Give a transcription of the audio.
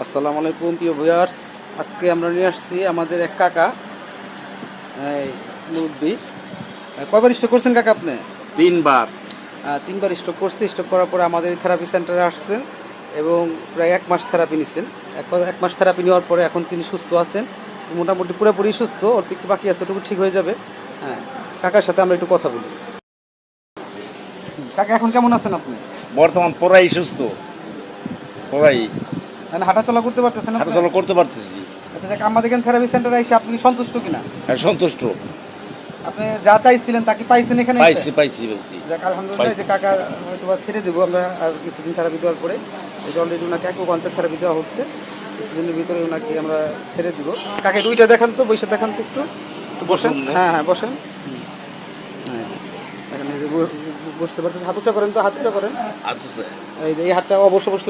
আসসালামু আলাইকুম প্রিয় ভিউয়ার্স। আজকে আমরা নিয়ে আসছি আমাদের এক কাকা, এই মুরব্বী। কয়বার স্ট্রোক করছেন কাকা আপনি? 3 বার। 3বার স্ট্রোক করছে। স্ট্রোক করার পরে আমাদের এই থেরাপি সেন্টারে আসছেন এবং প্রায় 1 মাস থেরাপি নিচ্ছেন। 1 মাস থেরাপি নেওয়ার পরে এখন তিনি সুস্থ আছেন, মোটামুটি পুরোপুরি সুস্থ, অল্প একটু বাকি আছে, ওটুকু ঠিক হয়ে যাবে। হ্যাঁ, কাকার সাথে আমরা একটু কথা বলি। কাকা এখন কেমন আছেন আপনি? বর্তমান পুরাই সুস্থ, পুরাই মানে হাঁটাচলা করতে পারতেছেন আপনি? হাঁটাচলা করতে পারতেছি। আচ্ছা কাকা, আমাদের এখানে থেরাপি সেন্টারে এসে আপনি সন্তুষ্ট কিনা? সন্তুষ্ট। আপনি যা চাইছিলেন তা কি পাইছেন এখানে এসে? পাইছি পাইছি পাইছি। যাক আলহামদুলিল্লাহ। যে কাকা হয়তো বা ছেড়ে দেবো আমরা আর কিছুদিন থেরাপি দেওয়ার পরে। এটা অলরেডি ওনাকে একঘন্টার থেরাপি দেওয়া হচ্ছে, কিছুদিনের ভিতরে ওনাকে আমরা ছেড়ে দিব। কাকে দুইটা দেখান তো, বসে দেখান তো একটু। বসেন, হ্যাঁ হ্যাঁ বসেন। হ্যাঁ, এখানে বসতে পারতেন, হাত উঁচা করেন তো, হাত উঁচা করেন। আচ্ছা। এই হাতটা অবশ্য অবশ্য